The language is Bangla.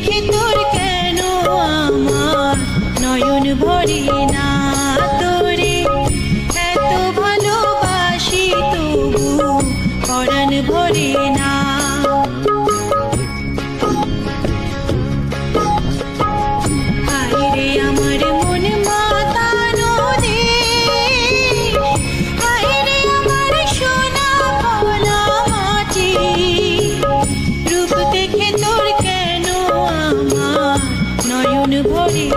দেখে তোর কেন আমার নয়ন ভরে না, তোরে এত ভালোবাসি তবু পরাণ ভরে না। আইরে আমার মন মাতানো দেশ, আইরে আমার সোনা ভোলা মাটি, রূপ দেখে তোর কেন আমার নয়ন ভরে